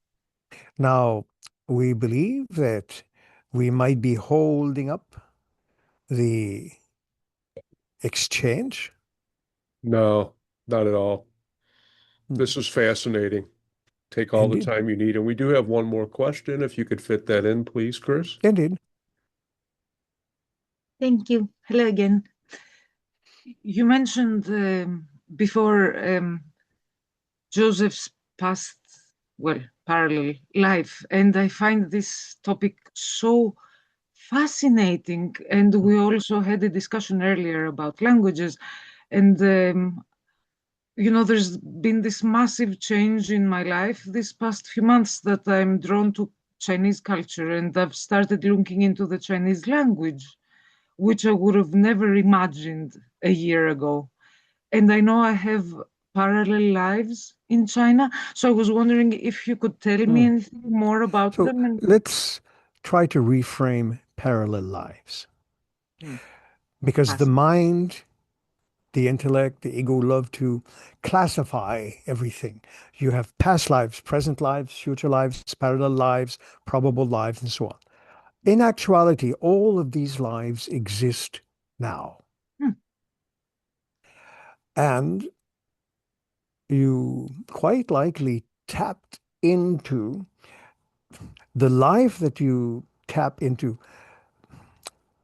Now, we believe that we might be holding up the exchange. No, not at all. Hmm. This is fascinating. Take all the Indeed. time you need. And we do have one more question. If you could fit that in, please, Kris. Indeed. Thank you. Hello again. You mentioned before Joseph's past, well, parallel life, and I find this topic so fascinating. And we also had a discussion earlier about languages, and there's been this massive change in my life this past few months that I'm drawn to Chinese culture, and I've started looking into the Chinese language, which I would have never imagined a year ago. And I know I have parallel lives in China. So I was wondering if you could tell me Hmm. anything more about So them. And let's try to reframe parallel lives Hmm, because the ask. mind, the intellect, the ego love to classify everything. You have past lives, present lives, future lives, parallel lives, probable lives, and so on. In actuality, all of these lives exist now. Hmm, And you quite likely tapped into the life that you tap into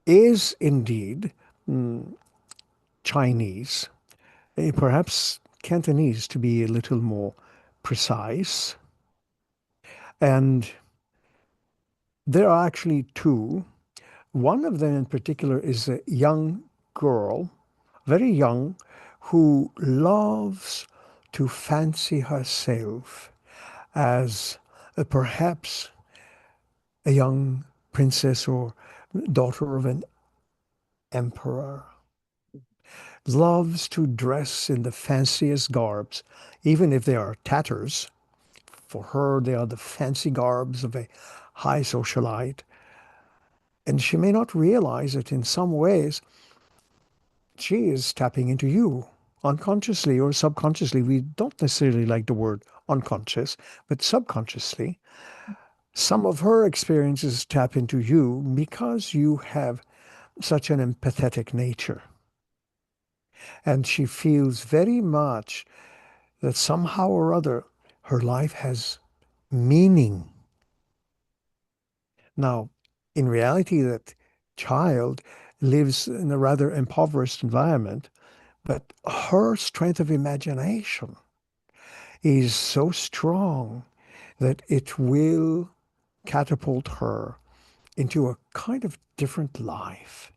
is indeed Chinese, perhaps Cantonese to be a little more precise. And there are actually two. One of them in particular is a young girl, very young, who loves to fancy herself as perhaps a young princess or daughter of an emperor, loves to dress in the fanciest garbs, even if they are tatters. For her, they are the fancy garbs of a high socialite. And she may not realize that in some ways she is tapping into you unconsciously or subconsciously. We don't necessarily like the word unconscious, but subconsciously. Some of her experiences tap into you because you have such an empathetic nature. And she feels very much that somehow or other her life has meaning. Now, in reality, that child lives in a rather impoverished environment, but her strength of imagination is so strong that it will catapult her into a kind of different life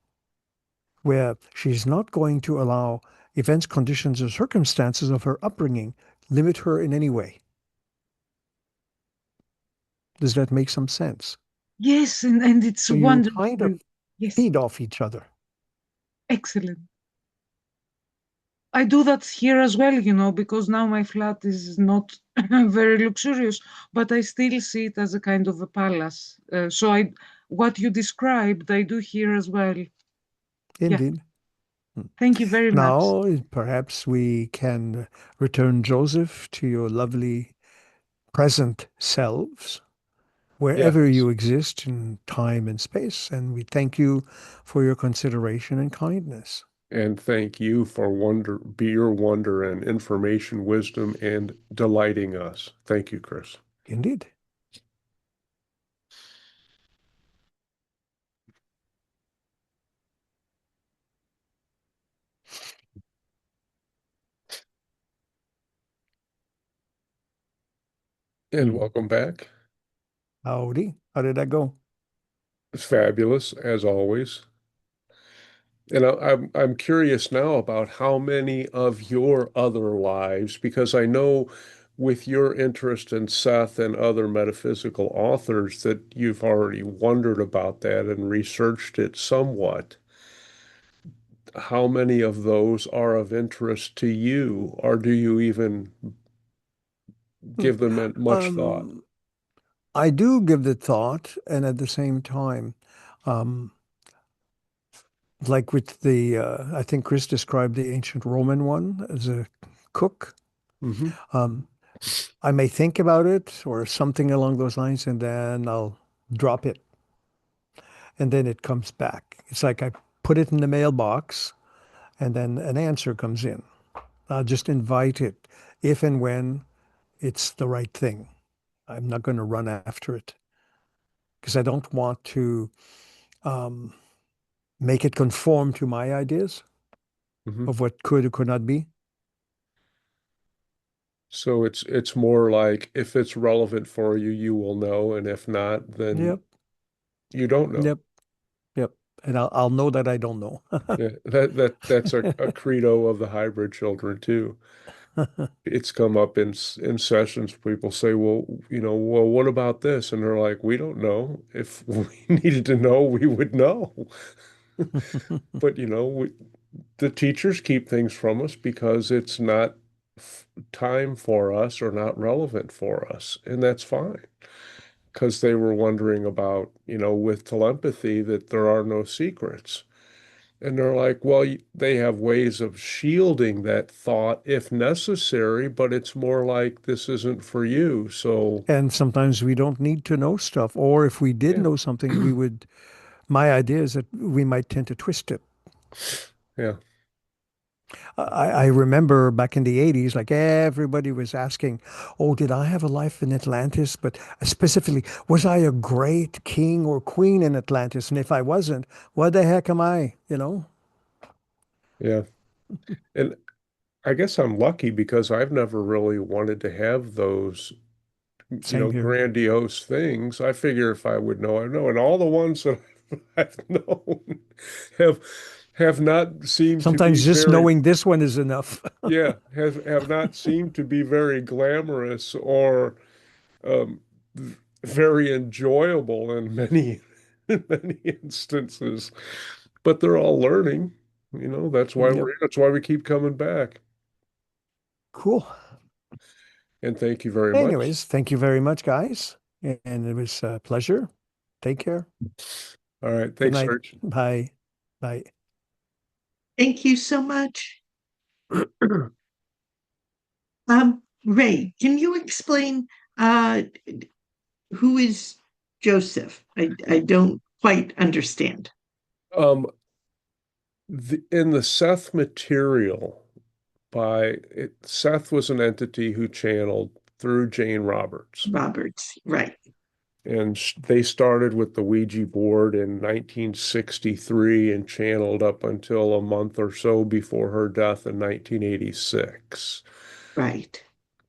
where she's not going to allow events, conditions, or circumstances of her upbringing limit her in any way. Does that make some sense? Yes, and it's So you kind of wonderful. Yes, feed off each other. excellent. I do that here as well, because now my flat is not very luxurious, but I still see it as a kind of a palace. What you described, I do here as well. Yeah, Indeed. thank you very much. Now, perhaps we can return Joseph to your lovely present selves, wherever Yes. you exist in time and space. And we thank you for your consideration and kindness. And thank you for your wonder and information, wisdom, and delighting us. Thank you, Kris. Indeed. And welcome back. Howdy. How did that go? It's fabulous, as always. And I'm curious now about how many of your other lives, because I know with your interest in Seth and other metaphysical authors that you've already wondered about that and researched it somewhat. How many of those are of interest to you, or do you even Hmm. give them much thought? I do give the thought, and at the same time, um, like with I think Chris described the ancient Roman one as a cook. Hmm. Um, I may think about it or something along those lines, and then I'll drop it, and then it comes back. It's like I put it in the mailbox, and then an answer comes in. I'll just invite it if and when it's the right thing. I'm not going to run after it because I don't want to um, make it conform to my ideas Hmm. of what could or could not be. So it's more like if it's relevant for you, you will know, and if not, then Yep, you don't know. yep, yep. And I'll know that I don't know. Yeah, that's a credo of the hybrid children too. It's come up in sessions. People say, "Well, well, what about this?" And they're like, "We don't know. If we needed to know, we would know." But the teachers keep things from us because it's not time for us or not relevant for us, and that's fine. Because they were wondering about, with telepathy, that there are no secrets. And they're like, well, they have ways of shielding that thought if necessary, but it's more like this isn't for you. So, And sometimes we don't need to know stuff. Or if we did yeah, know something, my idea is that we might tend to twist it. yeah, I remember back in the 80s, like everybody was asking, oh, did I have a life in Atlantis? But specifically, was I a great king or queen in Atlantis? And if I wasn't, what the heck am I? yeah. And I guess I'm lucky because I've never really wanted to have those, Same here. grandiose things. I figure if I would know, I know. And all the ones that I've known have have not seemed to be Sometimes just very, knowing this one is enough. yeah, have not seemed to be very glamorous or um, very enjoyable in many in many instances. But they're all learning. That's why Yep. that's why we keep coming back. Cool. And thank you very much. Anyways, thank you very much, guys. And it was a pleasure. Take care. All right. Good Thanks, night. Serge. Bye. Bye. Thank you so much. Ray, can you explain uh, who is Joseph? I don't quite understand. In the Seth material, Seth was an entity who channeled through Jane Roberts. Roberts, right. And they started with the Ouija board in 1963 and channeled up until a month or so before her death in 1986. Right.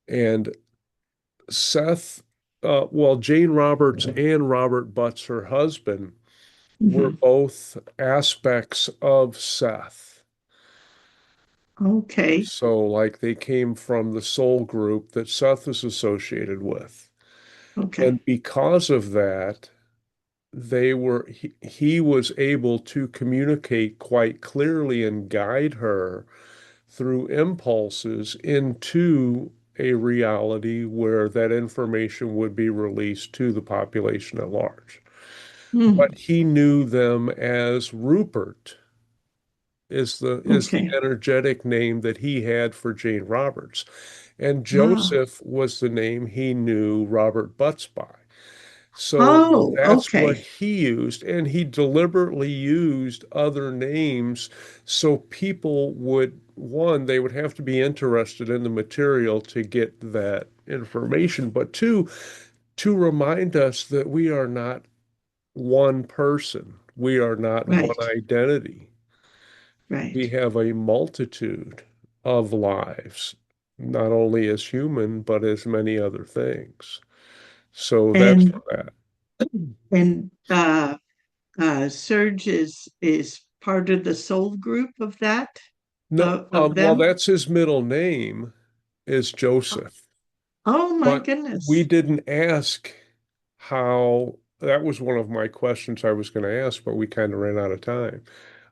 And Seth, Jane Roberts and Robert Butts, her husband, were Mhm. both aspects of Seth. Okay. So, like, they came from the soul group that Seth is associated with. Okay. And because of that, he was able to communicate quite clearly and guide her through impulses into a reality where that information would be released to the population at large. But Mm. he knew them as Rupert is the Okay. energetic name that he had for Jane Roberts. And Ah. Joseph was the name he knew Robert Butts by. So Oh, that's what okay. he used, and he deliberately used other names so people would, one, they would have to be interested in the material to get that information, but two, to remind us that we are not one person. We are not one Right. identity. We Right. have a multitude of lives, not only as human, but as many other things. So that's And that. and Serge is part of the soul group of that No, of well, them. that's his middle name is Joseph, Oh my but we goodness. didn't ask how, that was one of my questions I was going to ask, but we kind of ran out of time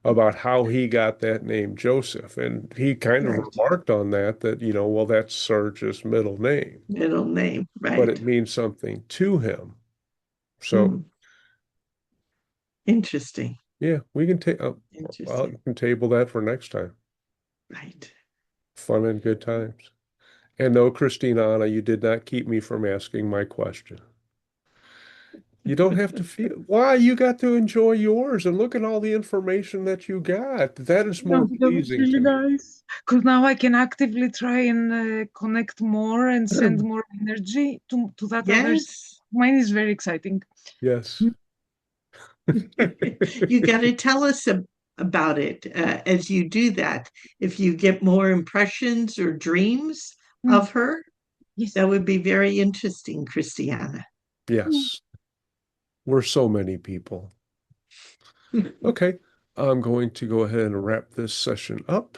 about how he got that name Joseph. And he kind of Right. remarked on that, well, that's Serge's middle name, Middle name. but Right. it means something to him. So, Hmm. Interesting. yeah, we can take, well, Interesting. we can table that for next time. Right. Fun and good times. And no, Christina, you did not keep me from asking my question. You don't have to feel, why? You got to enjoy yours and look at all the information that you got. That is No, more that was pleasing really to me. nice. Because now I can actively try and connect more and send more energy to that other. Yes. Mine is very exciting. Yes. You got to tell us about it as you do that. If you get more impressions or dreams Mm, of her, yes. that would be very interesting, Christiana. Mm. Yes. We're so many people. Okay. I'm going to go ahead and wrap this session up.